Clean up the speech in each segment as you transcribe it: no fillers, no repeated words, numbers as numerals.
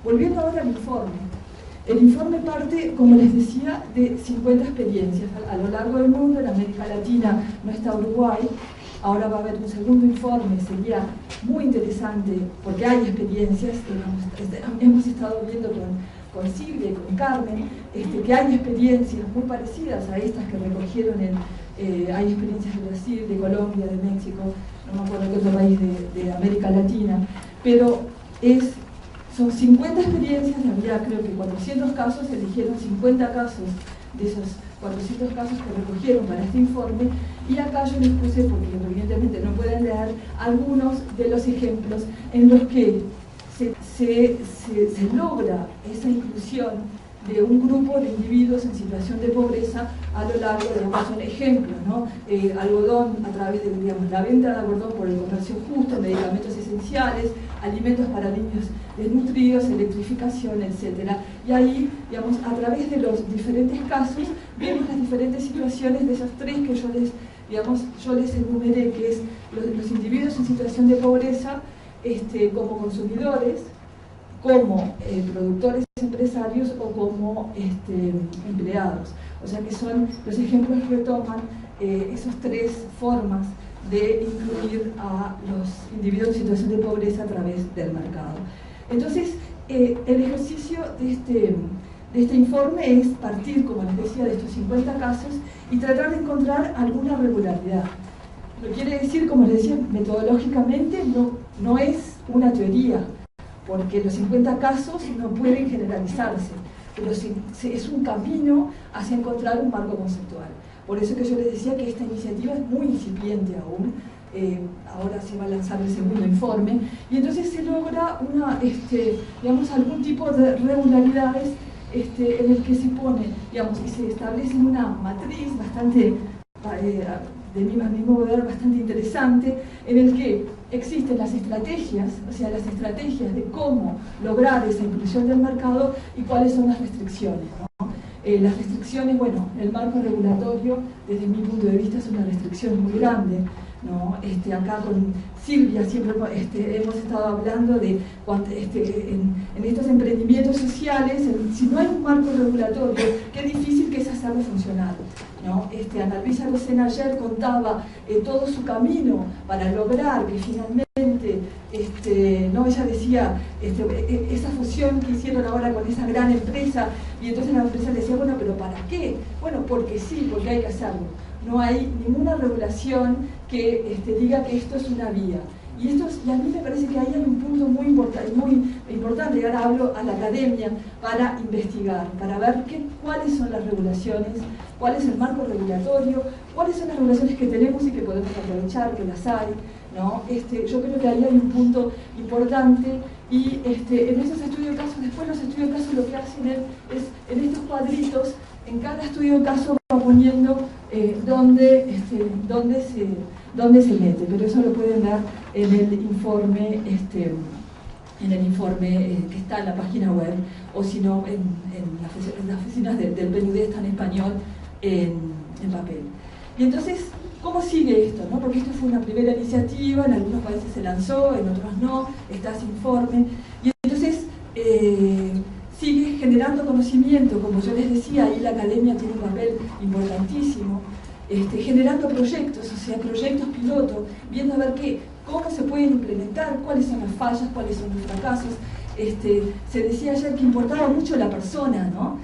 Volviendo ahora al informe. El informe parte, como les decía, de 50 experiencias a lo largo del mundo. En América Latina no está Uruguay. Ahora va a haber un segundo informe, sería muy interesante, porque hay experiencias, hemos estado viendo con Silvia y con Carmen, que hay experiencias muy parecidas a estas que recogieron hay experiencias de Brasil, de Colombia, de México, no me acuerdo qué otro país de América Latina, pero son 50 experiencias, había creo que 400 casos, eligieron 50 casos de esos 400 casos que recogieron para este informe, y acá yo les puse, porque evidentemente no pueden leer, algunos de los ejemplos en los que se logra esa inclusión de un grupo de individuos en situación de pobreza a lo largo de, son ejemplos, ¿no? Algodón a través de, digamos, la venta de algodón por el comercio justo, medicamentos esenciales, alimentos para niños desnutridos, electrificación, etc. Y ahí, digamos, a través de los diferentes casos, vemos las diferentes situaciones de esos tres que yo les enumeré, que es los individuos en situación de pobreza, como consumidores, como productores empresarios o como empleados. O sea que son, los ejemplos retoman esas tres formas de incluir a los individuos en situación de pobreza a través del mercado. Entonces, el ejercicio de este informe es partir, como les decía, de estos 50 casos y tratar de encontrar alguna regularidad. Lo quiere decir, como les decía, metodológicamente no es una teoría, porque los 50 casos no pueden generalizarse, pero es un camino hacia encontrar un marco conceptual. Por eso que yo les decía que esta iniciativa es muy incipiente aún. Ahora se va a lanzar el segundo informe, y entonces se logra digamos, algún tipo de regularidades en el que se pone, digamos, y se establece una matriz bastante de mismo ver bastante interesante, en el que existen las estrategias, o sea, las estrategias de cómo lograr esa inclusión del mercado y cuáles son las restricciones, ¿no? Las restricciones, bueno, el marco regulatorio, desde mi punto de vista, es una restricción muy grande, ¿no? Acá con Silvia siempre hemos estado hablando de en estos emprendimientos sociales, si no hay un marco regulatorio, qué difícil que es hacerlo funcionar, ¿no? Ana Luisa Lucena ayer contaba todo su camino para lograr que finalmente, no, ella decía, esa fusión que hicieron ahora con esa gran empresa, y entonces la empresa le decía, bueno, pero ¿para qué? Bueno, porque sí, porque hay que hacerlo. No hay ninguna regulación que diga que esto es una vía. Y a mí me parece que ahí hay un punto muy importante, y ahora hablo a la academia, para investigar, para ver cuáles son las regulaciones, cuál es el marco regulatorio, cuáles son las regulaciones que tenemos y que podemos aprovechar, que las hay, ¿no? Yo creo que ahí hay un punto importante, y en esos estudios de casos, después los estudios de casos lo que hacen es en estos cuadritos, en cada estudio de caso va poniendo dónde se mete, pero eso lo pueden ver en el informe, que está en la página web, o si no en las oficinas del PNUD está en español en papel. Y entonces, ¿cómo sigue esto, no? Porque esto fue una primera iniciativa, en algunos países se lanzó, en otros no, está ese informe, y entonces sigue generando conocimiento, como yo les decía, ahí la academia tiene un papel importantísimo, generando proyectos, o sea, proyectos piloto, viendo a ver cómo se pueden implementar, cuáles son las fallas, cuáles son los fracasos. Se decía ayer que importaba mucho la persona, ¿no?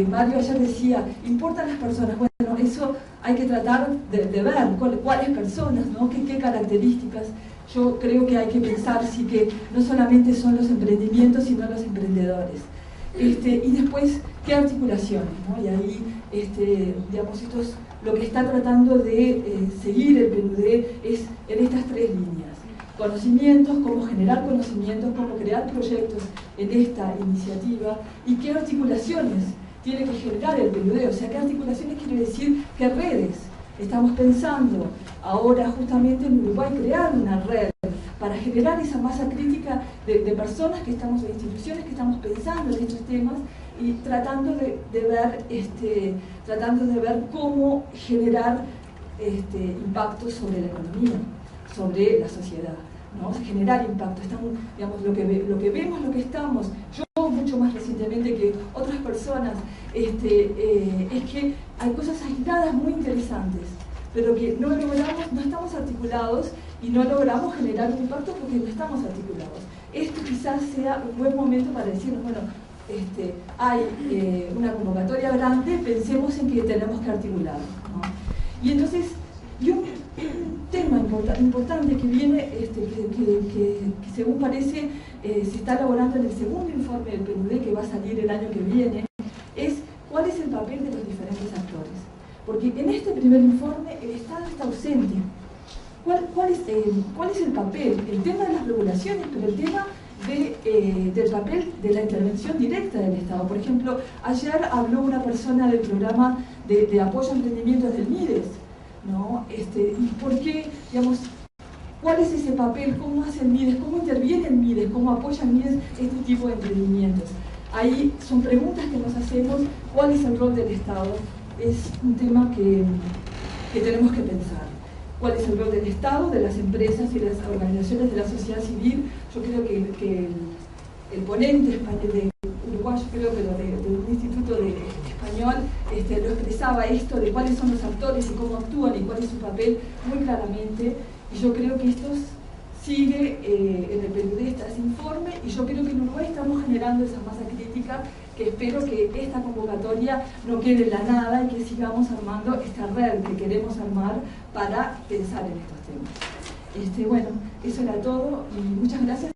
Mario ayer decía, importan las personas. Bueno, eso hay que tratar de ver cuáles personas, ¿no? ¿Qué características? Yo creo que hay que pensar sí que no solamente son los emprendimientos, sino los emprendedores. Y después, ¿qué articulaciones, ¿no? Y ahí, digamos, lo que está tratando de seguir el PNUD es en estas tres líneas. Conocimientos, cómo generar conocimientos, cómo crear proyectos en esta iniciativa, y qué articulaciones tiene que generar el PNUD, o sea, qué articulaciones quiere decir, qué redes. Estamos pensando ahora justamente en Uruguay crear una red para generar esa masa crítica de personas de instituciones que estamos pensando en estos temas, y tratando de ver cómo generar impacto sobre la economía, sobre la sociedad, ¿no? Generar impacto. Estamos, digamos, lo que vemos, lo que estamos, yo personas, es que hay cosas aisladas muy interesantes, pero que no logramos, no estamos articulados y no logramos generar un impacto porque no estamos articulados. Esto quizás sea un buen momento para decirnos, bueno, hay una convocatoria grande, pensemos en que tenemos que articular, ¿no? Y entonces, un tema importante que viene, que según parece se está elaborando en el segundo informe del PNUD, que va a salir el año que viene, es cuál es el papel de los diferentes actores. Porque en este primer informe el Estado está ausente. ¿Cuál es el papel? El tema de las regulaciones, pero el tema del papel de la intervención directa del Estado. Por ejemplo, ayer habló una persona del programa de apoyo a emprendimientos del MIDES, ¿no? ¿Y por qué, digamos, cuál es ese papel? ¿Cómo hace el MIDES? ¿Cómo interviene el MIDES? ¿Cómo apoya el MIDES este tipo de emprendimientos? Ahí son preguntas que nos hacemos. ¿Cuál es el rol del Estado? Es un tema que tenemos que pensar. ¿Cuál es el rol del Estado, de las empresas y las organizaciones de la sociedad civil? Yo creo que el ponente español uruguayo, creo que de un instituto español, lo expresaba esto de cuáles son los actores y cómo actúan y cuál es su papel muy claramente. Y yo creo que esto sigue en el PNUD, está ese informe, y yo creo que en Uruguay estamos generando esa masa crítica que espero que esta convocatoria no quede en la nada y que sigamos armando esta red que queremos armar para pensar en estos temas. Bueno, eso era todo y muchas gracias.